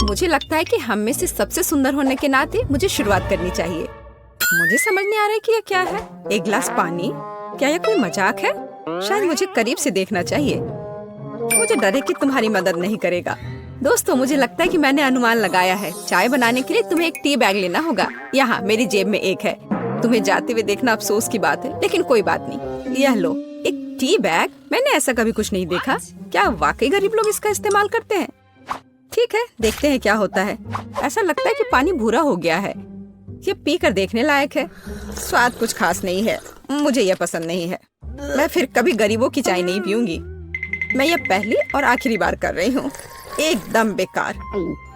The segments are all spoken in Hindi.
मुझे लगता है कि हम में से सबसे सुंदर होने के नाते मुझे शुरुआत करनी चाहिए। मुझे समझ नहीं आ रहा है कि यह क्या है। एक गिलास पानी? क्या यह कोई मजाक है? शायद मुझे करीब से देखना चाहिए। मुझे डर है कि तुम्हारी मदद नहीं करेगा। दोस्तों, मुझे लगता है कि मैंने अनुमान लगाया है। चाय बनाने के लिए तुम्हें एक टी बैग लेना होगा। यहाँ मेरी जेब में एक है। तुम्हें जाते हुए देखना अफसोस की बात है, लेकिन कोई बात नहीं। यह लो, एक टी बैग। मैंने ऐसा कभी कुछ नहीं देखा। क्या वाकई गरीब लोग इसका इस्तेमाल करते हैं? ठीक है, देखते हैं क्या होता है। ऐसा लगता है कि पानी भूरा हो गया है। ये पी कर देखने लायक है। स्वाद कुछ खास नहीं है। मुझे यह पसंद नहीं है। मैं फिर कभी गरीबों की चाय नहीं पीऊंगी। मैं यह पहली और आखिरी बार कर रही हूँ। एकदम बेकार।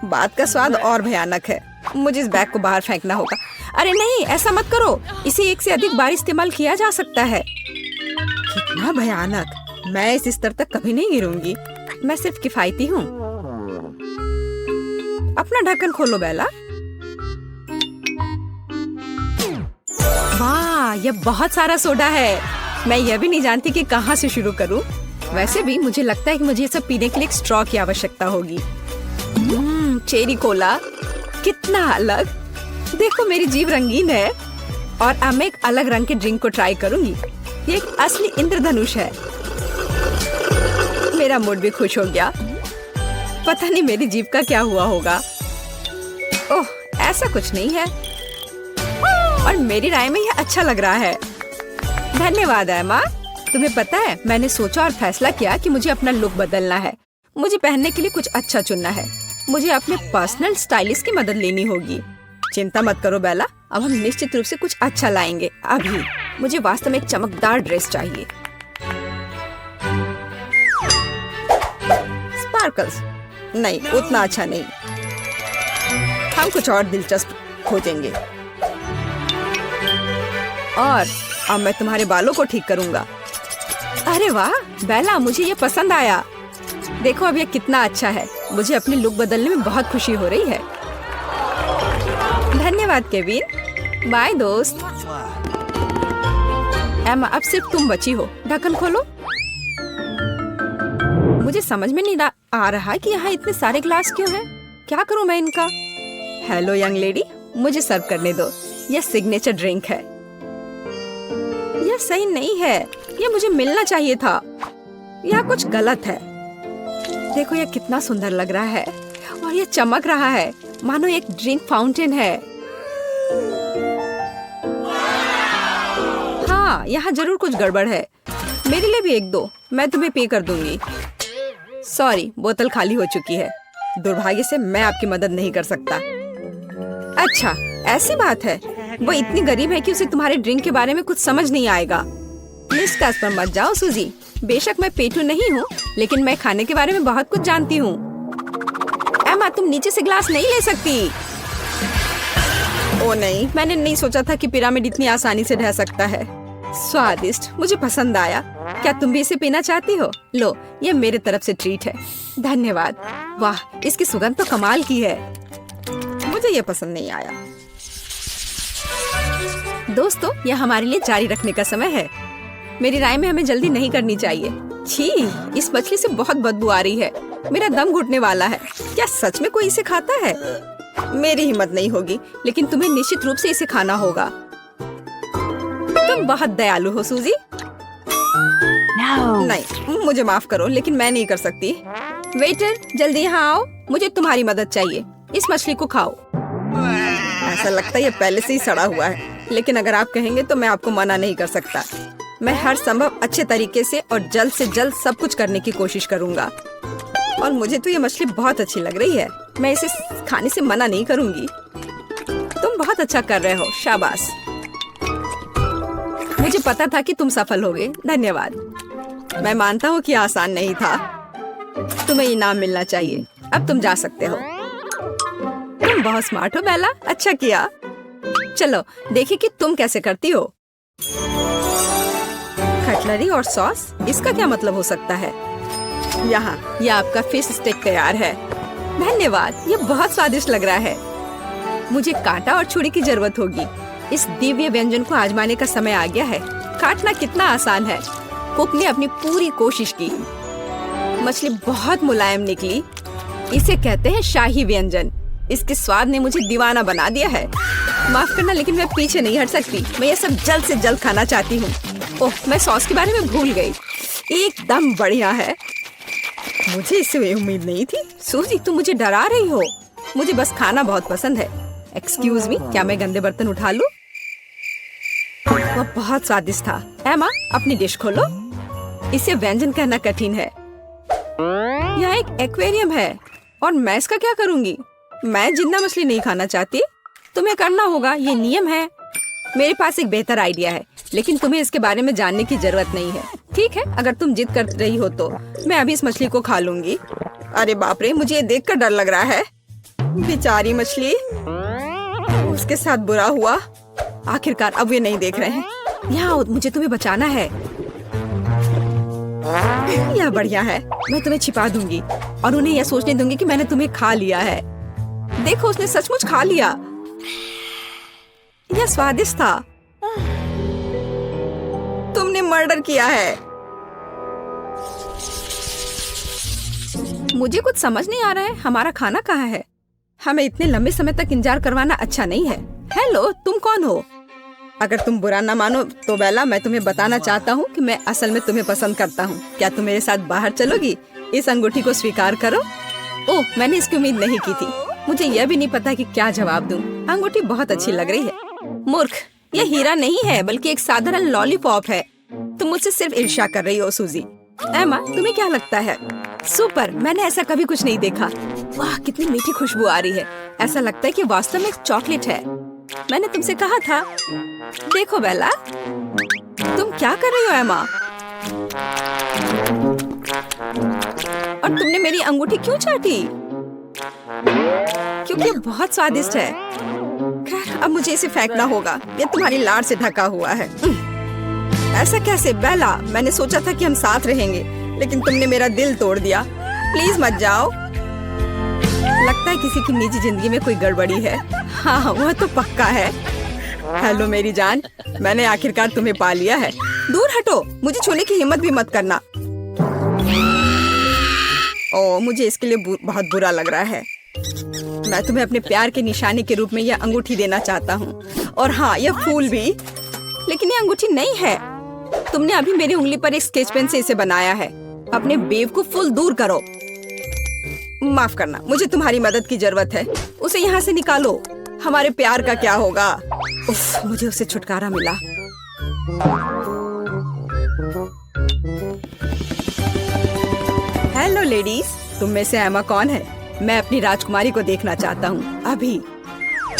बात का स्वाद और भयानक है। मुझे इस बैग को बाहर फेंकना होगा। अरे नहीं, ऐसा मत करो। इसे एक से अधिक बार इस्तेमाल किया जा सकता है। कितना भयानक। मैं इस स्तर तक कभी नहीं गिरूंगी। मैं सिर्फ किफायती हूँ। अपना ढक्कन खोलो बेला। वाह, यह बहुत सारा सोडा है। मैं यह भी नहीं जानती कि कहाँ से शुरू करूँ। वैसे भी मुझे लगता है कि मुझे ये सब पीने के लिए एक स्ट्रॉ की आवश्यकता होगी। चेरी कोला, कितना अलग। देखो, मेरी जीभ रंगीन है और अब मैं एक अलग रंग के ड्रिंक को ट्राई करूंगी। ये एक असली इंद्रधनुष है। मेरा मूड भी खुश हो गया। पता नहीं मेरी जीभ का क्या हुआ होगा। ओह, ऐसा कुछ नहीं है और मेरी राय में यह अच्छा लग रहा है। धन्यवाद एमा। तुम्हें पता है, मैंने सोचा और फैसला किया कि मुझे अपना लुक बदलना है। मुझे पहनने के लिए कुछ अच्छा चुनना है। मुझे अपने पर्सनल स्टाइलिस्ट की मदद लेनी होगी। चिंता मत करो बेला, अब हम निश्चित रूप से कुछ अच्छा लाएंगे। अभी मुझे वास्तव में एक चमकदार ड्रेस चाहिए। स्पार्कल्स नहीं, उतना अच्छा नहीं। हम कुछ और दिलचस्प खोजेंगे। और अब मैं तुम्हारे बालों को ठीक करूंगा। अरे वाह बेला, मुझे ये पसंद आया। देखो अब ये कितना अच्छा है। मुझे अपनी लुक बदलने में बहुत खुशी हो रही है। धन्यवाद केविन। बाय दोस्त। एमा, अब सिर्फ तुम बची हो। ढक्कन खोलो। मुझे समझ में नहीं आ रहा कि यहाँ इतने सारे ग्लास क्यों हैं। क्या करूँ मैं इनका? हेलो यंग लेडी, मुझे सर्व करने दो। यह सिग्नेचर ड्रिंक है। यह सही नहीं है। यह मुझे मिलना चाहिए था। यह कुछ गलत है। देखो, यह कितना सुंदर लग रहा है और यह चमक रहा है मानो एक ड्रिंक फाउंटेन है। हाँ, यहाँ जरूर कुछ गड़बड़ है। मेरे लिए भी एक दो। मैं तुम्हें पे कर दूंगी। सॉरी, बोतल खाली हो चुकी है। दुर्भाग्य से मैं आपकी मदद नहीं कर सकता। अच्छा, ऐसी बात है। वो इतनी गरीब है कि उसे तुम्हारे ड्रिंक के बारे में कुछ समझ नहीं आएगा। निष्कर्ष पर मत जाओ सूजी। बेशक मैं पेटू नहीं हूँ, लेकिन मैं खाने के बारे में बहुत कुछ जानती हूँ। एमा, तुम नीचे से ग्लास नहीं ले सकती। ओ नहीं, मैंने नहीं सोचा था कि पिरामिड इतनी आसानी से ढह सकता है। स्वादिष्ट, मुझे पसंद आया। क्या तुम भी इसे पीना चाहती हो? लो, ये मेरे तरफ से ट्रीट है। धन्यवाद। वाह, इसकी सुगंध तो कमाल की है। मुझे ये पसंद नहीं आया। दोस्तों, यह हमारे लिए जारी रखने का समय है। मेरी राय में हमें जल्दी नहीं करनी चाहिए। छी, इस मछली से बहुत बदबू आ रही है। मेरा दम घुटने वाला है। क्या सच में कोई इसे खाता है? मेरी हिम्मत नहीं होगी, लेकिन तुम्हें निश्चित रूप से इसे खाना होगा। तुम बहुत दयालु हो सूजी। नहीं, मुझे माफ करो, लेकिन मैं नहीं कर सकती। वेटर, जल्दी यहाँ आओ। मुझे तुम्हारी मदद चाहिए। इस मछली को खाओ। ऐसा लगता है ये पहले से ही सड़ा हुआ है, लेकिन अगर आप कहेंगे तो मैं आपको मना नहीं कर सकता। मैं हर संभव अच्छे तरीके से और जल्द से जल्द सब कुछ करने की कोशिश करूंगा। और मुझे तो ये मछली बहुत अच्छी लग रही है। मैं इसे खाने से मना नहीं करूंगी। तुम बहुत अच्छा कर रहे हो, शाबाश। मुझे पता था कि तुम सफल होगे। धन्यवाद। मैं मानता हूँ कि आसान नहीं था। तुम्हें इनाम मिलना चाहिए। अब तुम जा सकते हो। तुम बहुत स्मार्ट हो बेला। अच्छा किया। चलो देखिए कि तुम कैसे करती हो। कटलरी और सॉस, इसका क्या मतलब हो सकता है? यहाँ, यह आपका फिश स्टेक तैयार है। धन्यवाद, ये बहुत स्वादिष्ट लग रहा है। मुझे कांटा और छुरी की जरूरत होगी। इस दिव्य व्यंजन को आजमाने का समय आ गया है। काटना कितना आसान है। कुक ने अपनी पूरी कोशिश की। मछली बहुत मुलायम निकली। इसे कहते हैं शाही व्यंजन। इसके स्वाद ने मुझे दीवाना बना दिया है। माफ करना, लेकिन मैं पीछे नहीं हट सकती। मैं ये सब जल्द से जल्द खाना चाहती हूँ। ओह, मैं सॉस के बारे में भूल गई। एकदम बढ़िया है। मुझे इससे उम्मीद नहीं थी। सूजी, तुम मुझे डरा रही हो। मुझे बस खाना बहुत पसंद है। एक्सक्यूज मी, क्या मैं गंदे बर्तन उठा लूं? वह बहुत स्वादिष्ट था। एमा, अपनी डिश खोलो। इसे व्यंजन कहना कठिन है। यहाँ एक एक्वेरियम है और मैं इसका क्या करूंगी? मैं जिंदा मछली नहीं खाना चाहती। तुम्हें करना होगा, ये नियम है। मेरे पास एक बेहतर आइडिया है, लेकिन तुम्हें इसके बारे में जानने की जरूरत नहीं है। ठीक है, अगर तुम जिद कर रही हो तो मैं अभी इस मछली को खा लूंगी। अरे बाप रे, मुझे ये देखकर डर लग रहा है। बेचारी मछली, उसके साथ बुरा हुआ। आखिरकार अब वे नहीं देख रहे हैं। यहाँ मुझे तुम्हें बचाना है। यह बढ़िया है। मैं तुम्हें छिपा दूंगी और उन्हें यह सोचने दूंगी कि मैंने तुम्हें खा लिया है। देखो, उसने सचमुच खा लिया। यह स्वादिष्ट था। तुमने मर्डर किया है। मुझे कुछ समझ नहीं आ रहा है। हमारा खाना कहाँ है? हमें इतने लंबे समय तक इंतजार करवाना अच्छा नहीं है। हेलो, तुम कौन हो? अगर तुम बुरा ना मानो तो बेला, मैं तुम्हें बताना चाहता हूँ कि मैं असल में तुम्हें पसंद करता हूँ। क्या तुम मेरे साथ बाहर चलोगी? इस अंगूठी को स्वीकार करो। ओह, मैंने इसकी उम्मीद नहीं की थी। मुझे यह भी नहीं पता कि क्या जवाब दूं। अंगूठी बहुत अच्छी लग रही है। मूर्ख, यह हीरा नहीं है बल्कि एक साधारण लॉलीपॉप है। तुम मुझसे सिर्फ ईर्ष्या कर रही हो सूजी। एमा, तुम्हें क्या लगता है? सुपर, मैंने ऐसा कभी कुछ नहीं देखा। वाह, कितनी मीठी खुशबू आ रही है। ऐसा लगता है कि वास्तव में एक चॉकलेट है। मैंने तुमसे कहा था। देखो बेला, तुम क्या कर रही हो एमा? और तुमने मेरी अंगूठी क्यों चाटी? क्योंकि ये बहुत स्वादिष्ट है। खैर, अब मुझे इसे फेंकना होगा। ये तुम्हारी लार से ढका हुआ है। ऐसा कैसे बेला? मैंने सोचा था कि हम साथ रहेंगे, लेकिन तुमने मेरा दिल तोड़ दिया। प्लीज मत जाओ। लगता है किसी की निजी जिंदगी में कोई गड़बड़ी है। हाँ, वह तो पक्का है। हेलो मेरी जान, मैंने आखिरकार तुम्हें पा लिया है। दूर हटो, मुझे छूने की हिम्मत भी मत करना। ओह, मुझे इसके लिए बहुत बुरा लग रहा है। मैं तुम्हें अपने प्यार के निशाने के रूप में यह अंगूठी देना चाहता हूँ। और हाँ, यह फूल भी। लेकिन यह अंगूठी नहीं है। तुमने अभी मेरी उंगली पर एक स्केच पेन से इसे बनाया है। अपने बेवकूफ दूर करो। माफ करना, मुझे तुम्हारी मदद की जरूरत है। उसे यहाँ से निकालो। हमारे प्यार का क्या होगा? उफ, मुझे उससे छुटकारा मिला। हेलो लेडीज, तुम में से एमा कौन है? मैं अपनी राजकुमारी को देखना चाहता हूँ अभी।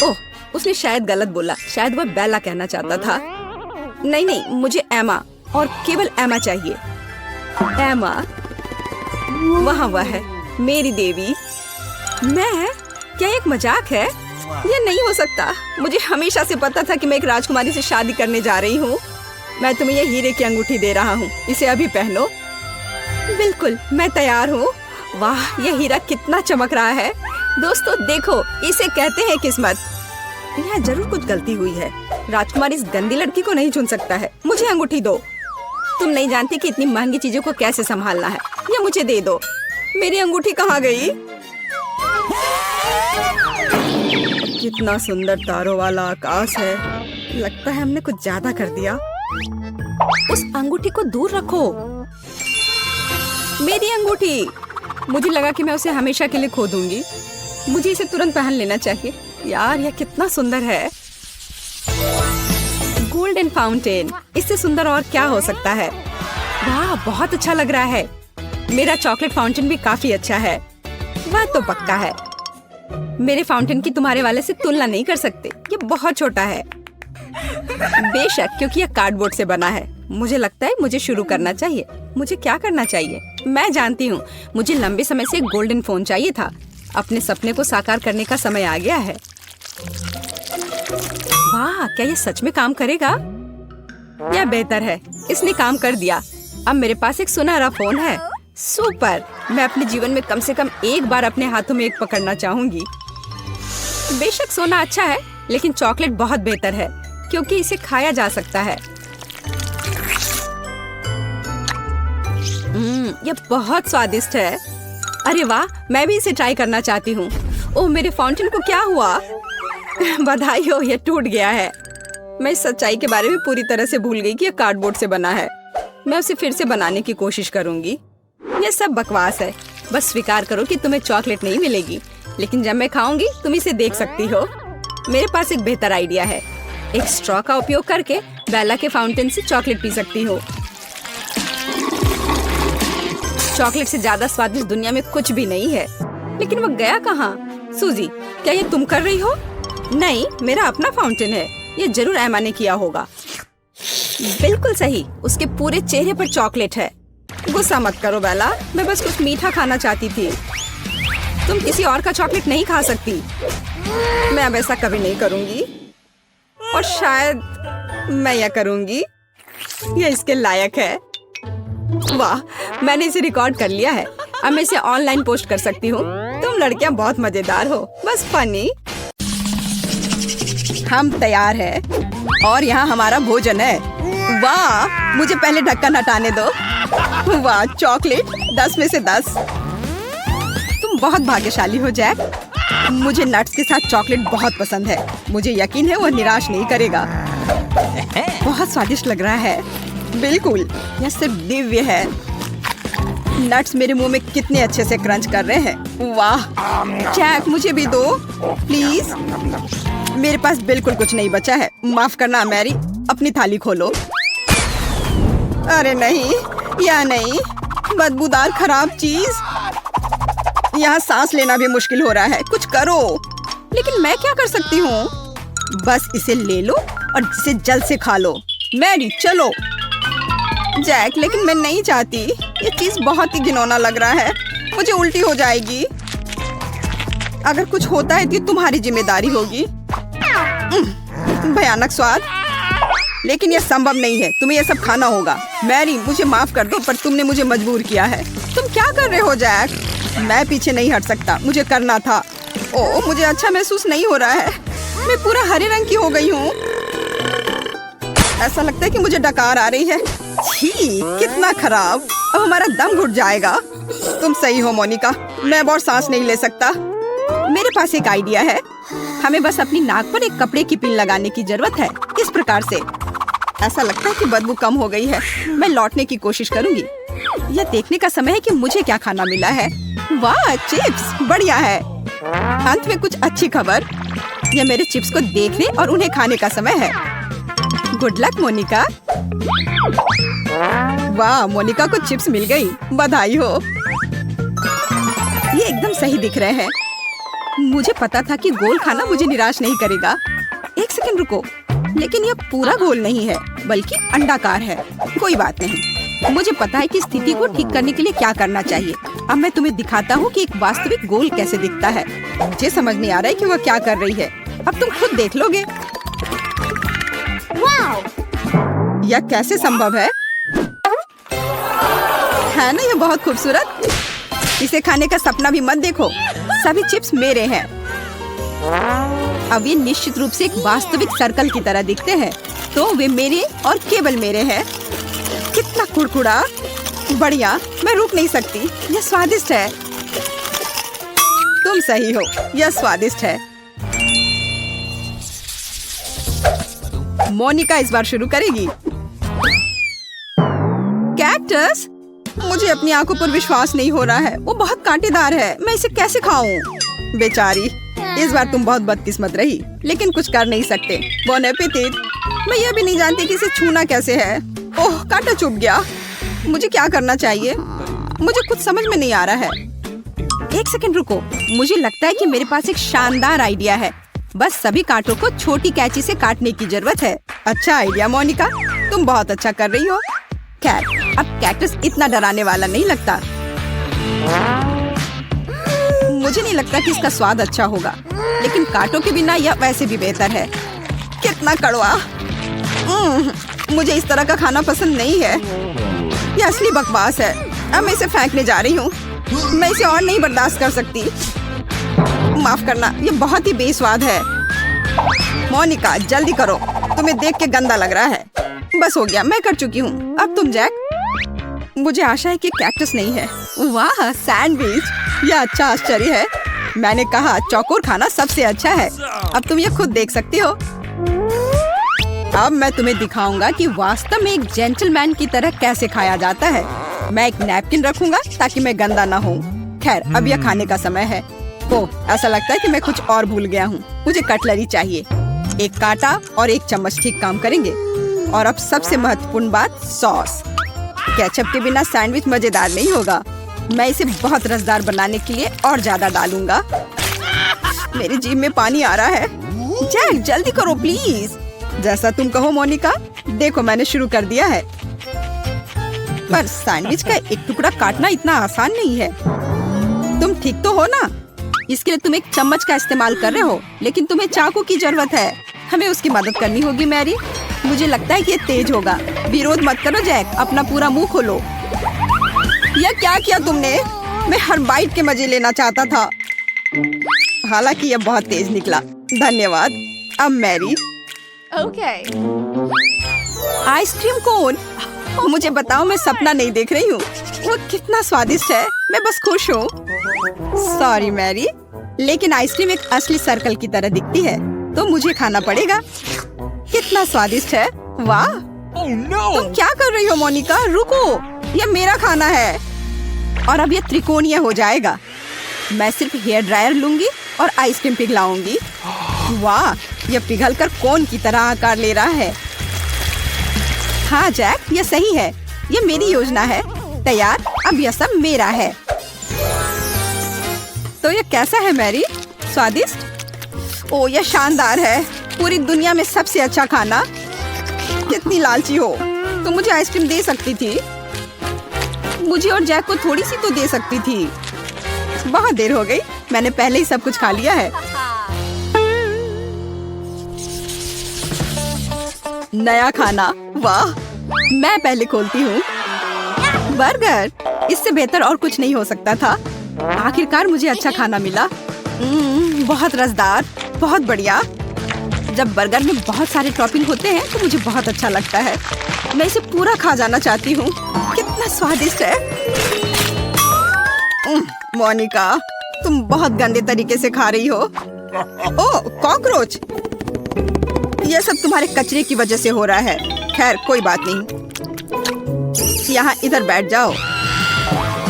ओह, उसने शायद गलत बोला। शायद वह बेला कहना चाहता था। नहीं नहीं, मुझे एमा और केवल एमा चाहिए। एमा, वहाँ वह है, मेरी देवी। मैं? क्या एक मजाक है? यह नहीं हो सकता। मुझे हमेशा से पता था कि मैं एक राजकुमारी से शादी करने जा रही हूँ। मैं तुम्हें यह हीरे की अंगूठी दे रहा हूँ। इसे अभी पहनो। बिल्कुल, मैं तैयार हूँ। वाह, यह हीरा कितना चमक रहा है। दोस्तों देखो, इसे कहते हैं किस्मत। यहाँ जरूर कुछ गलती हुई है। राजकुमारी इस गंदी लड़की को नहीं चुन सकता है। मुझे अंगूठी दो। तुम नहीं जानती कि इतनी महंगी चीजों को कैसे संभालना है। यह मुझे दे दो। मेरी अंगूठी कहाँ गई? कितना सुंदर तारों वाला आकाश है। लगता है हमने कुछ ज्यादा कर दिया। उस अंगूठी को दूर रखो। मेरी अंगूठी। मुझे लगा कि मैं उसे हमेशा के लिए खो दूंगी। मुझे इसे तुरंत पहन लेना चाहिए। यार, यह कितना सुंदर है। गोल्डन फाउंटेन, इससे सुंदर और क्या हो सकता है? वाह, बहुत अच्छा लग रहा है। मेरा चॉकलेट फाउंटेन भी काफी अच्छा है। वह तो पक्का है। मेरे फाउंटेन की तुम्हारे वाले से तुलना नहीं कर सकते। ये बहुत छोटा है। बेशक, क्योंकि यह कार्डबोर्ड से बना है। मुझे लगता है मुझे शुरू करना चाहिए। मुझे क्या करना चाहिए? मैं जानती हूँ। मुझे लंबे समय से एक गोल्डन फोन चाहिए था। अपने सपने को साकार करने का समय आ गया है। वाह, क्या ये सच में काम करेगा? यह बेहतर है। इसने काम कर दिया। अब मेरे पास एक सुनहरा फोन है। सुपर। मैं अपने जीवन में कम से कम एक बार अपने हाथों में एक पकड़ना चाहूंगी। बेशक सोना अच्छा है, लेकिन चॉकलेट बहुत बेहतर है क्योंकि इसे खाया जा सकता है। यह बहुत स्वादिष्ट है। अरे वाह, मैं भी इसे ट्राई करना चाहती हूँ। ओह, मेरे फाउंटेन को क्या हुआ? बधाई हो, ये टूट गया है। मैं इस सच्चाई के बारे में पूरी तरह से भूल गई कि यह कार्डबोर्ड से बना है। मैं उसे फिर से बनाने की कोशिश करूंगी। यह सब बकवास है। बस स्वीकार करो कि तुम्हें चॉकलेट नहीं मिलेगी, लेकिन जब मैं खाऊंगी तुम इसे देख सकती हो। मेरे पास एक बेहतर आइडिया है। एक स्ट्रॉ का उपयोग करके बेला के फाउंटेन से चॉकलेट पी सकती हो। चॉकलेट से ज्यादा स्वादिष्ट दुनिया में कुछ भी नहीं है। लेकिन वो गया कहाँ? सूजी, क्या ये तुम कर रही हो? नहीं, मेरा अपना फाउंटेन है। ये जरूर एमा ने किया होगा। बिल्कुल सही, उसके पूरे चेहरे पर चॉकलेट है। गुस्सा मत करो बेला, मैं बस कुछ मीठा खाना चाहती थी। तुम किसी और का चॉकलेट नहीं खा सकती। मैं अब ऐसा कभी नहीं करूंगी, और शायद मैं यह करूंगी। यह इसके लायक है। वाह, मैंने इसे रिकॉर्ड कर लिया है। अब मैं इसे ऑनलाइन पोस्ट कर सकती हूँ। तुम लड़कियां बहुत मजेदार हो, बस फनी। हम तैयार हैं और यहाँ हमारा भोजन है। वाह, मुझे पहले ढक्कन हटाने दो। वाह, चॉकलेट 10 में से 10। तुम बहुत भाग्यशाली हो जैक। मुझे नट्स के साथ चॉकलेट बहुत पसंद है। मुझे यकीन है वो निराश नहीं करेगा। बहुत स्वादिष्ट लग रहा है। बिल्कुल, यह सिर्फ दिव्य है। नट्स मेरे मुंह में कितने अच्छे से क्रंच कर रहे हैं। वाह जैक, मुझे भी दो प्लीज। मेरे पास बिल्कुल कुछ नहीं बचा है। माफ करना मैरी, अपनी थाली खोलो। अरे नहीं, या नहीं, बदबूदार खराब चीज। यहाँ सांस लेना भी मुश्किल हो रहा है। कुछ करो। लेकिन मैं क्या कर सकती हूँ? बस इसे ले लो और इसे जल्द से खा लो। मैरी चलो। जैक, लेकिन मैं नहीं चाहती। ये चीज बहुत ही घिनौना लग रहा है। मुझे उल्टी हो जाएगी। अगर कुछ होता है तो तुम्हारी जिम्मेदारी होगी। भयानक स्वाद, लेकिन यह संभव नहीं है। तुम्हें यह सब खाना होगा। मैरी, मुझे माफ कर दो, पर तुमने मुझे मजबूर किया है। तुम क्या कर रहे हो जैक? मैं पीछे नहीं हट सकता, मुझे करना था। ओह, मुझे अच्छा महसूस नहीं हो रहा है। मैं पूरा हरे रंग की हो गई हूँ। ऐसा लगता है कि मुझे डकार आ रही है। छी, कितना खराब। अब हमारा दम घुट जाएगा। तुम सही हो मोनिका, मैं अब और सांस नहीं ले सकता। मेरे पास एक आइडिया है। हमें बस अपनी नाक पर एक कपड़े की पिन लगाने की जरूरत है। इस प्रकार से। ऐसा लगता है कि बदबू कम हो गई है। मैं लौटने की कोशिश करूंगी। यह देखने का समय है कि मुझे क्या खाना मिला है। वाह, चिप्स बढ़िया है। अंत में कुछ अच्छी खबर। यह मेरे चिप्स को देखने और उन्हें खाने का समय है। Good luck Monika. वाह, मोनिका को चिप्स मिल गई। बधाई हो। ये एकदम सही दिख रहे हैं। मुझे पता था कि गोल खाना मुझे निराश नहीं करेगा। एक सेकंड रुको, लेकिन यह पूरा गोल नहीं है, बल्कि अंडाकार है। कोई बात नहीं, मुझे पता है कि स्थिति को ठीक करने के लिए क्या करना चाहिए। अब मैं तुम्हें दिखाता हूँ कि एक वास्तविक गोल कैसे दिखता है। मुझे समझ नहीं आ रहा है कि वह क्या कर रही है। अब तुम खुद देख लोगे। यह कैसे संभव है ना? यह बहुत खूबसूरत। इसे खाने का सपना भी मत देखो। सभी चिप्स मेरे हैं। अब ये निश्चित रूप से एक वास्तविक सर्कल की तरह दिखते हैं, तो वे मेरे और केवल मेरे हैं। कितना कुड़कुड़ा। बढ़िया, मैं रुक नहीं सकती। यह स्वादिष्ट है। तुम सही हो, यह स्वादिष्ट है। मोनिका इस बार शुरू करेगी। कैक्टस, मुझे अपनी आंखों पर विश्वास नहीं हो रहा है। वो बहुत कांटेदार है। मैं इसे कैसे खाऊं? बेचारी, इस बार तुम बहुत बदकिस्मत रही, लेकिन कुछ कर नहीं सकते। Bone appétit. मैं यह भी नहीं जानती कि इसे छूना कैसे है। ओह, कांटा चुभ गया। मुझे क्या करना चाहिए? मुझे कुछ समझ में नहीं आ रहा है। एक सेकंड रुको, मुझे लगता है कि मेरे पास एक शानदार आइडिया है। बस सभी कांटों को छोटी कैंची से काटने की जरूरत है। अच्छा आइडिया मोनिका, तुम बहुत अच्छा कर रही हो। खैर, अब कैक्टस इतना डराने वाला नहीं लगता। मुझे नहीं लगता कि इसका स्वाद अच्छा होगा, लेकिन कांटों के बिना यह वैसे भी बेहतर है। कितना कड़वा। मुझे इस तरह का खाना पसंद नहीं है। यह असली बकवास है। अब मैं इसे फेंकने जा रही हूँ। मैं इसे और नहीं बर्दाश्त कर सकती। माफ करना, ये बहुत ही बेस्वाद है। मोनिका, जल्दी करो, तुम्हें देख के गंदा लग रहा है। बस हो गया, मैं कर चुकी हूँ। अब तुम जैक। मुझे आशा है कि कैक्टस नहीं है। वाह, सैंडविच। यह अच्छा आश्चर्य है। मैंने कहा चौकोर खाना सबसे अच्छा है। अब तुम ये खुद देख सकती हो। अब मैं तुम्हें दिखाऊंगा कि वास्तव में एक जेंटलमैन की तरह कैसे खाया जाता है। मैं एक नैपकिन रखूंगा ताकि मैं गंदा ना हूँ। खैर, अब यह खाने का समय है। ओह, ऐसा लगता है कि मैं कुछ और भूल गया हूँ। मुझे कटलरी चाहिए। एक कांटा और एक चम्मच ठीक काम करेंगे। और अब सबसे महत्वपूर्ण बात, सॉस। केचप के बिना सैंडविच मजेदार नहीं होगा। मैं इसे बहुत रसदार बनाने के लिए और ज्यादा डालूंगा। मेरी जीभ में पानी आ रहा है। जैक, जल्दी करो प्लीज। जैसा तुम कहो मोनिका। देखो, मैंने शुरू कर दिया है। पर सैंडविच का एक टुकड़ा काटना इतना आसान नहीं है। तुम ठीक तो हो ना? इसके लिए तुम एक चम्मच का इस्तेमाल कर रहे हो, लेकिन तुम्हें चाकू की जरूरत है। हमें उसकी मदद करनी होगी मैरी। मुझे लगता है कि ये तेज होगा। विरोध मत करो जैक, अपना पूरा मुंह खोलो। यह क्या किया तुमने? मैं हर बाइट के मजे लेना चाहता था। हालांकि यह बहुत तेज निकला। धन्यवाद। अब मैरी। Okay. Ice cream cone? मुझे बताओ, मैं सपना नहीं देख रही हूँ। वो कितना स्वादिष्ट है। मैं बस खुश हूँ। सॉरी मैरी, लेकिन आइसक्रीम एक असली सर्कल की तरह दिखती है, तो मुझे खाना पड़ेगा। कितना स्वादिष्ट है। वाह। Oh no! तुम क्या कर रही हो मोनिका? रुको, यह मेरा खाना है। और अब यह त्रिकोणीय हो जाएगा। मैं सिर्फ हेयर ड्रायर लूंगी और आइसक्रीम पिघलाऊंगी। वाह, यह पिघलकर कोन की तरह आकार ले रहा है। हाँ जैक, यह सही है। यह मेरी योजना है। तैयार। अब यह सब मेरा है। तो यह कैसा है मैरी? स्वादिष्ट? ओ, यह शानदार है। पूरी दुनिया में सबसे अच्छा खाना। कितनी लालची हो। तुम मुझे आइसक्रीम दे सकती थी। मुझे और जैक को थोड़ी सी तो दे सकती थी। बहुत देर हो गई। मैंने पहले ही सब कुछ खा लिया है। नया खाना। वाह, मैं पहले खोलती हूँ। बर्गर, इससे बेहतर और कुछ नहीं हो सकता था। आखिरकार मुझे अच्छा खाना मिला। बहुत रसदार, बहुत बढ़िया। जब बर्गर में बहुत सारे टॉपिंग होते हैं तो मुझे बहुत अच्छा लगता है। मैं इसे पूरा खा जाना चाहती हूँ। कितना स्वादिष्ट है। मोनिका, तुम बहुत गंदे तरीके से खा रही हो। ओह, कॉकरोच। यह सब तुम्हारे कचरे की वजह से हो रहा है। खैर, कोई बात नहीं। यहाँ इधर बैठ जाओ।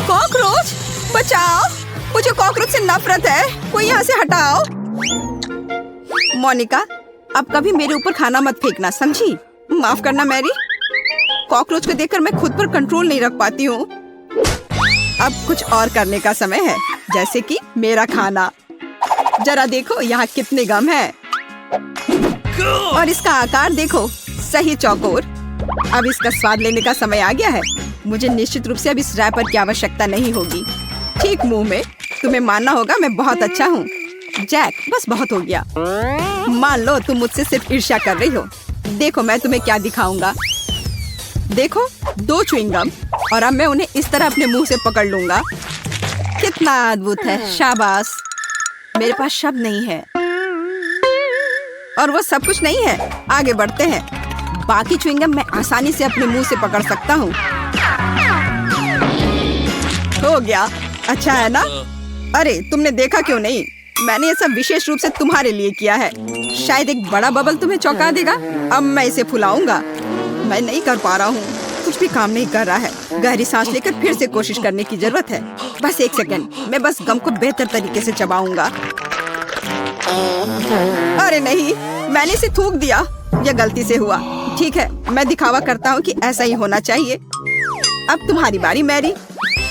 कॉकरोच, बचाओ। मुझे कॉकरोच से नफरत है। कोई यहाँ से हटाओ। मोनिका, अब कभी मेरे ऊपर खाना मत फेंकना, समझी? माफ करना मैरी। कॉकरोच को देखकर मैं खुद पर कंट्रोल नहीं रख पाती हूँ। अब कुछ और करने का समय है, जैसे कि मेरा खाना। जरा देखो यहाँ कितने गम है। और इसका आकार देखो, सही चौकोर। अब इसका स्वाद लेने का समय आ गया है। मुझे निश्चित रूप से अब इस रैपर की आवश्यकता नहीं होगी। ठीक मुंह में। तुम्हें मानना होगा मैं बहुत अच्छा हूँ। जैक, बस बहुत हो गया। मान लो तुम मुझसे सिर्फ ईर्ष्या कर रही हो। देखो मैं तुम्हें क्या दिखाऊंगा। देखो, 2 च्युइंगम, और अब मैं उन्हें इस तरह अपने मुंह से पकड़ लूंगा। कितना अद्भुत है। शाबाश। मेरे पास शब्द नहीं है। और वो सब कुछ नहीं है। आगे बढ़ते हैं। बाकी च्युइंगम मैं आसानी से अपने मुंह से पकड़ सकता हूँ। हो गया। अच्छा है ना? अरे, तुमने देखा क्यों नहीं? मैंने ये सब विशेष रूप से तुम्हारे लिए किया है। शायद एक बड़ा बबल तुम्हें चौंका देगा। अब मैं इसे फुलाऊंगा। मैं नहीं कर पा रहा हूँ। कुछ भी काम नहीं कर रहा है। गहरी सांस लेकर फिर से कोशिश करने की जरूरत है। बस 1 सेकंड। मैं बस गम को बेहतर तरीके से चबाऊंगा। अरे नहीं, मैंने इसे थूक दिया। यह गलती से हुआ। ठीक है, मैं दिखावा करता हूँ कि ऐसा ही होना चाहिए। अब तुम्हारी बारी मैरी।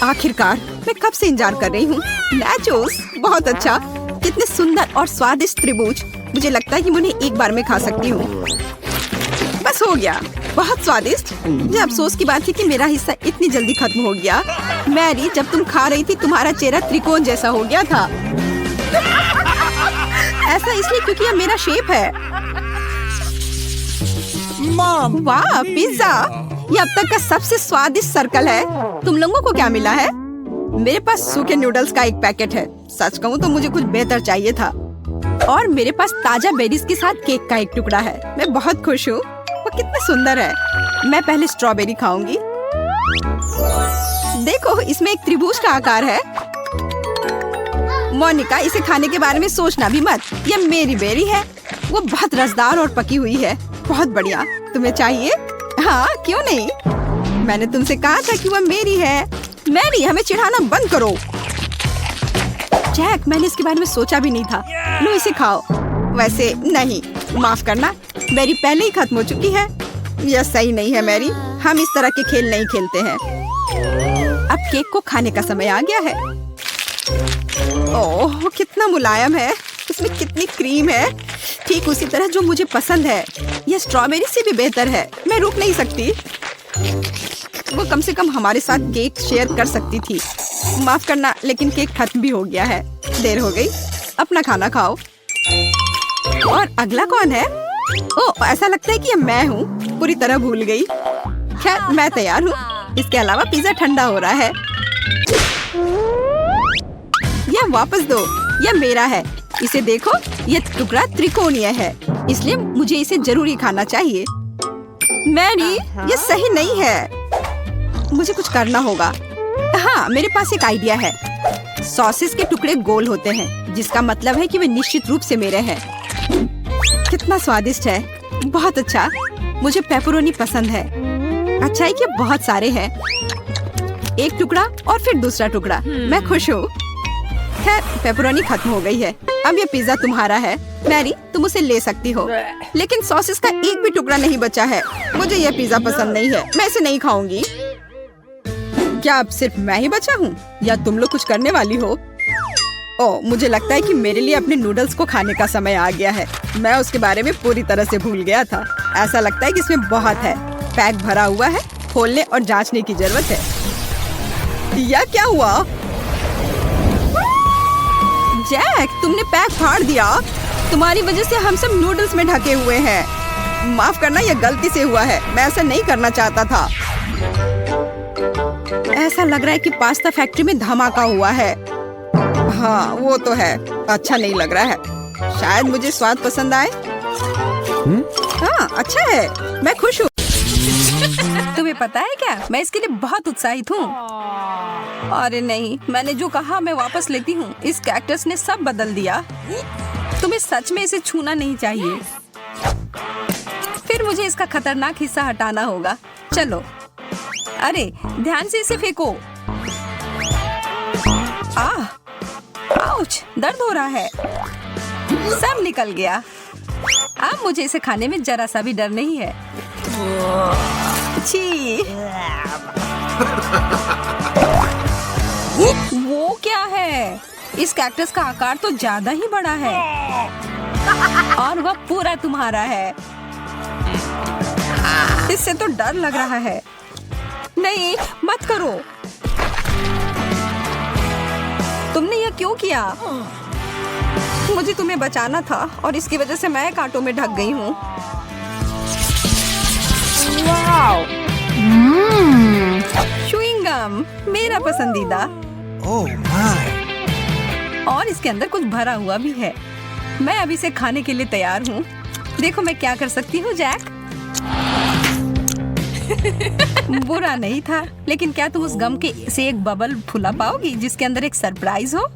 आखिरकार, मैं कब से इंतजार कर रही हूँ। नाचोस, बहुत अच्छा। कितने सुंदर और स्वादिष्ट त्रिभुज। मुझे लगता है कि मुझे एक बार में खा सकती हूँ। बस हो गया। बहुत स्वादिष्ट। मुझे अफसोस की बात है कि मेरा हिस्सा इतनी जल्दी खत्म हो गया। मैरी, जब तुम खा रही थी तुम्हारा चेहरा त्रिकोण जैसा हो गया था। ऐसा इसलिए क्योंकि यह मेरा शेप है। Mom! वाह, पिज्जा। ये अब तक का सबसे स्वादिष्ट सर्कल है। तुम लोगों को क्या मिला है? मेरे पास सूखे नूडल्स का एक पैकेट है। सच कहूँ तो मुझे कुछ बेहतर चाहिए था। और मेरे पास ताजा बेरीज के साथ केक का एक टुकड़ा है। मैं बहुत खुश हूँ। वो कितना सुंदर है। मैं पहले स्ट्रॉबेरी खाऊंगी। देखो, इसमें एक त्रिभुज का आकार है। मोनिका, इसे खाने के बारे में सोचना भी मत। ये मेरी बेरी है। वो बहुत रसदार और पकी हुई है। बहुत बढ़िया। तुम्हें चाहिए? हाँ, क्यों नहीं। मैंने तुमसे कहा था कि वो मेरी है। मैरी, हमें चिढ़ाना बंद करो। जैक, मैंने इसके बारे में सोचा भी नहीं था। लो इसे खाओ। वैसे नहीं, माफ करना, मेरी पहले ही खत्म हो चुकी है। यह सही नहीं है मैरी, हम इस तरह के खेल नहीं खेलते हैं। अब केक को खाने का समय आ गया है। ओह, कितना मुलायम है। इसमें कितनी क्रीम है, ठीक उसी तरह जो मुझे पसंद है। यह स्ट्रॉबेरी से भी बेहतर है। मैं रुक नहीं सकती। वो कम से कम हमारे साथ केक शेयर कर सकती थी। माफ करना, लेकिन केक खत्म भी हो गया है। देर हो गई। अपना खाना खाओ। और अगला कौन है? ओह, ऐसा लगता है कि ये मैं हूँ। पूरी तरह भूल गई। खैर, मैं तैयार हूँ। इसके अलावा पिज्जा ठंडा हो रहा है। यह वापस दो। यह मेरा है। इसे देखो, यह टुकड़ा त्रिकोणीय है, इसलिए मुझे इसे जरूरी खाना चाहिए। मैरी, यह सही नहीं है। मुझे कुछ करना होगा। हाँ, मेरे पास एक आइडिया है। सॉसेस के टुकड़े गोल होते हैं, जिसका मतलब है कि वे निश्चित रूप से मेरे हैं। कितना स्वादिष्ट है। बहुत अच्छा। मुझे पेपरोनी पसंद है। अच्छा है कि बहुत सारे हैं। एक टुकड़ा और फिर दूसरा टुकड़ा। मैं खुश हूँ। खैर, पेपरोनी खत्म हो गई है। अब ये पिज्जा तुम्हारा है। मैरी, तुम उसे ले सकती हो, लेकिन सॉसेस का एक भी टुकड़ा नहीं बचा है। मुझे यह पिज्जा पसंद नहीं है। मैं इसे नहीं खाऊंगी। क्या अब सिर्फ मैं ही बचा हूँ, या तुम लोग कुछ करने वाली हो? ओह, मुझे लगता है कि मेरे लिए अपने नूडल्स को खाने का समय आ गया है। मैं उसके बारे में पूरी तरह से भूल गया था। ऐसा लगता है कि इसमें बहुत है। पैक भरा हुआ है। खोलने और जांचने की जरूरत है। यह क्या हुआ? जैक, तुमने पैक फाड़ दिया। तुम्हारी वजह से हम सब नूडल्स में ढके हुए हैं। माफ करना, यह गलती से हुआ है। मैं ऐसा नहीं करना चाहता था। ऐसा लग रहा है कि पास्ता फैक्ट्री में धमाका हुआ है। हाँ, वो तो है। अच्छा नहीं लग रहा है। शायद मुझे स्वाद पसंद आए। हाँ, अच्छा है। मैं खुश हूँ। तुम्हें पता है क्या, मैं इसके लिए बहुत उत्साहित हूँ। अरे नहीं, मैंने जो कहा मैं वापस लेती हूँ। इस कैक्टस ने सब बदल दिया। तुम्हें सच में इसे छूना नहीं चाहिए। फिर मुझे इसका खतरनाक हिस्सा हटाना होगा। चलो। अरे, ध्यान से इसे फेंको। आउच, दर्द हो रहा है। सब निकल गया। अब मुझे इसे खाने में जरा सा भी डर नहीं है। छी। वो क्या है? इस कैक्टस का आकार तो ज्यादा ही बड़ा है, और वह पूरा तुम्हारा है। इससे तो डर लग रहा है। नहीं, मत करो। तुमने यह क्यों किया? मुझे तुम्हें बचाना था, और इसकी वजह से मैं कांटों में ढक गई हूँ। च्युइंग गम, मेरा पसंदीदा। Oh my! और इसके अंदर कुछ भरा हुआ भी है। मैं अभी इसे खाने के लिए तैयार हूँ। देखो मैं क्या कर सकती हूँ, जैक। बुरा नहीं था, लेकिन क्या तुम उस गम के से एक बबल फुला पाओगी जिसके अंदर एक सरप्राइज हो?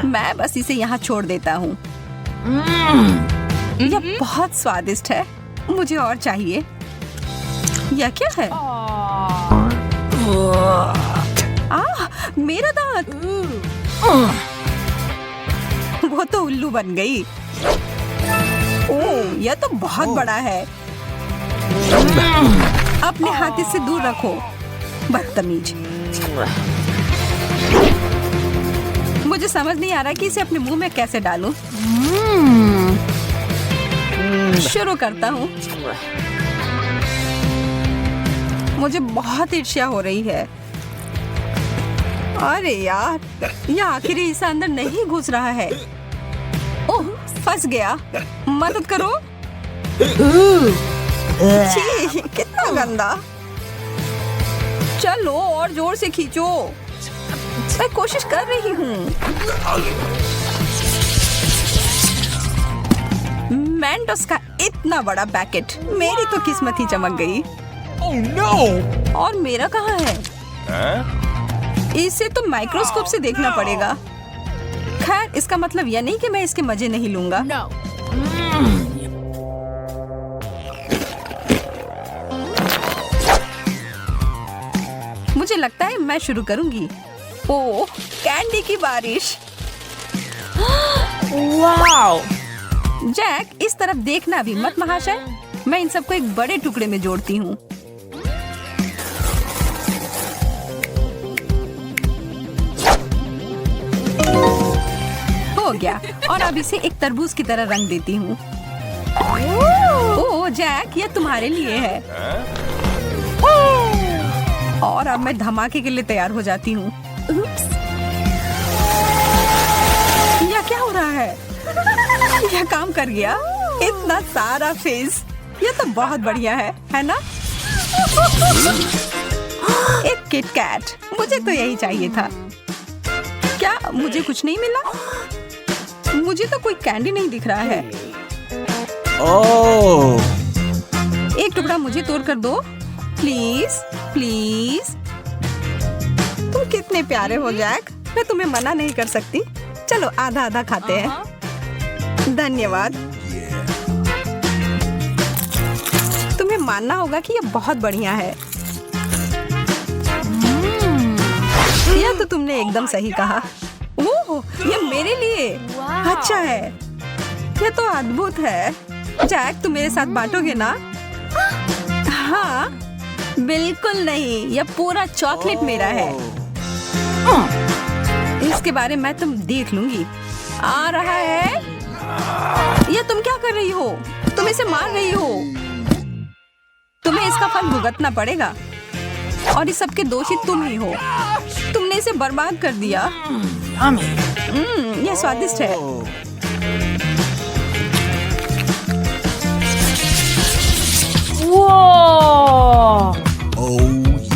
मैं बस इसे यहाँ छोड़ देता हूँ। यह बहुत स्वादिष्ट है। मुझे और चाहिए। यह क्या है? मेरा दांत। वो तो उल्लू बन गई। ओह, यह तो बहुत बड़ा है। अपने हाथ इससे दूर रखो, बदतमीज। मुझे समझ नहीं आ रहा कि इसे अपने मुंह में कैसे डालूं। शुरू करता हूँ। मुझे बहुत ईर्ष्या हो रही है। अरे यार, यह आखिरी हिस्सा अंदर नहीं घुस रहा है। ओह, फंस गया। मदद करो। छी, कितना गंदा। चलो और जोर से खींचो। मैं कोशिश कर रही हूँ। मेंटोस का इतना बड़ा पैकेट। मेरी तो किस्मत ही चमक गई। Oh no! और मेरा कहाँ है? इसे तो माइक्रोस्कोप से देखना पड़ेगा। खैर, इसका मतलब यह नहीं कि मैं इसके मजे नहीं लूंगा। मुझे लगता है मैं शुरू करूंगी। ओह, कैंडी की बारिश। वाओ! जैक, इस तरफ देखना भी मत महाशय। मैं इन सबको एक बड़े टुकड़े में जोड़ती हूँ। हो गया, और अब इसे एक तरबूज की तरह रंग देती हूँ। ओह जैक, यह तुम्हारे लिए है। और अब मैं धमाके के लिए तैयार हो जाती हूँ। यह क्या हो रहा है? यह काम कर गया। इतना सारा फेस, यह तो बहुत बढ़िया है ना? एक किट कैट, मुझे तो यही चाहिए था। क्या मुझे कुछ नहीं मिला? मुझे तो कोई कैंडी नहीं दिख रहा है। ओह, एक टुकड़ा मुझे तोड़ कर दो, प्लीज प्लीज। तुम कितने प्यारे हो जैक, मैं तुम्हें मना नहीं कर सकती। चलो आधा आधा खाते हैं। धन्यवाद। तुम्हें मानना होगा कि यह बहुत बढ़िया है। यह तो तुमने एकदम सही कहा। ओह, यह मेरे लिए अच्छा है। यह तो अद्भुत है। जैक, तुम मेरे साथ बांटोगे ना? हाँ, बिल्कुल नहीं, यह पूरा चॉकलेट मेरा है। इसके बारे में तुम देख लूंगी। आ रहा है। यह तुम क्या कर रही हो? तुम इसे मार रही हो। तुम्हें इसका फल भुगतना पड़ेगा, और इस सब के दोषी तुम ही हो। तुमने इसे बर्बाद कर दिया। यह स्वादिष्ट है।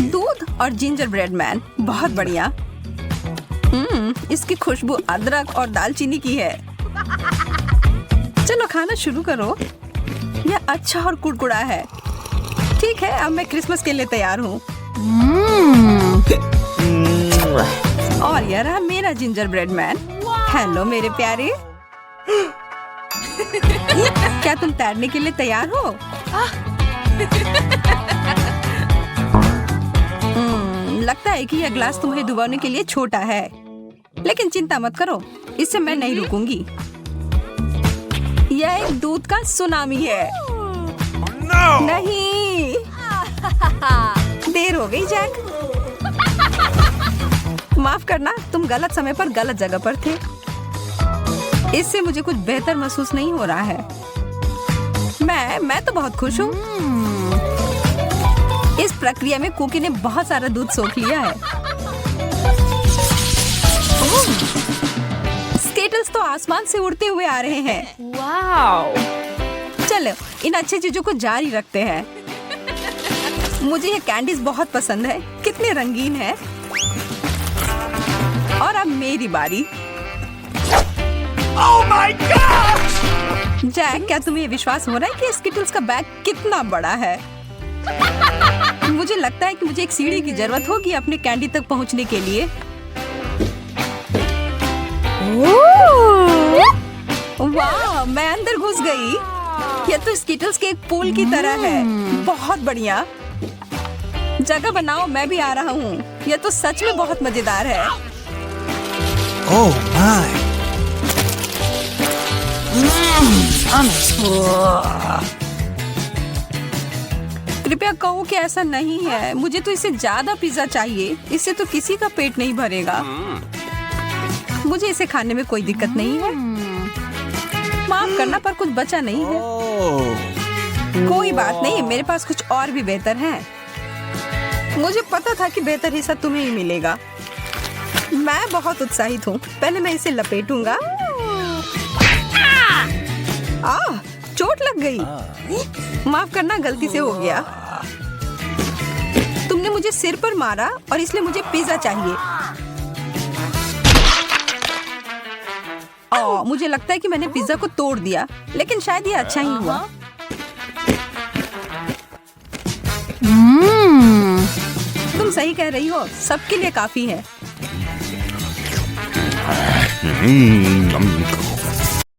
दूध और जिंजर ब्रेड मैन, बहुत बढ़िया। इसकी खुशबू अदरक और दालचीनी की है। चलो खाना शुरू करो। यह अच्छा और कुड़कुड़ा है। ठीक है, अब मैं क्रिसमस के लिए तैयार हूँ। और यह रहा मेरा जिंजर ब्रेड मैन। हेलो मेरे प्यारे। क्या तुम तैरने के लिए तैयार हो? लगता है कि यह ग्लास तुम्हें डुबाने के लिए छोटा है, लेकिन चिंता मत करो, इससे मैं नहीं रुकूंगी। यह एक दूध का सुनामी है। नहीं, देर हो गई जैक। माफ करना, तुम गलत समय पर गलत जगह पर थे। इससे मुझे कुछ बेहतर महसूस नहीं हो रहा है। मैं तो बहुत खुश हूँ। इस प्रक्रिया में कुकी ने बहुत सारा दूध सोख लिया है। स्केटल्स तो आसमान से उड़ते हुए आ रहे हैं। वाओ! चलो, इन अच्छी चीजों को जारी रखते हैं। मुझे ये कैंडीज बहुत पसंद है। कितने रंगीन है। और अब मेरी बारी। oh my God! जैक, क्या तुम्हें ये विश्वास हो रहा है कि स्किटल्स का बैग कितना बड़ा है? मुझे लगता है कि मुझे एक सीढ़ी की जरूरत होगी अपने कैंडी तक पहुंचने के लिए। वाह, मैं अंदर घुस गई। यह तो स्किटल्स के एक पूल की तरह है। बहुत बढ़िया। जगह बनाओ, मैं भी आ रहा हूँ। यह तो सच में बहुत मजेदार है। Oh my! कृपया कहो कि ऐसा नहीं है। मुझे तो इससे ज्यादा पिज्जा चाहिए। इससे तो किसी का पेट नहीं भरेगा। मुझे इसे खाने में कोई दिक्कत नहीं है। माफ करना, पर कुछ बचा नहीं है। कोई बात नहीं, मेरे पास कुछ और भी बेहतर है। मुझे पता था कि बेहतर हिस्सा तुम्हें ही मिलेगा। मैं बहुत उत्साहित हूँ। पहले मैं इसे लपेटूंगा। चोट लग गई। माफ करना, गलती से हो गया। तुमने मुझे सिर पर मारा और इसलिए मुझे पिज्जा चाहिए। मुझे लगता है कि मैंने पिज्जा को तोड़ दिया, लेकिन शायद ये अच्छा ही हुआ। तुम सही कह रही हो, सबके लिए काफी है। हम्म,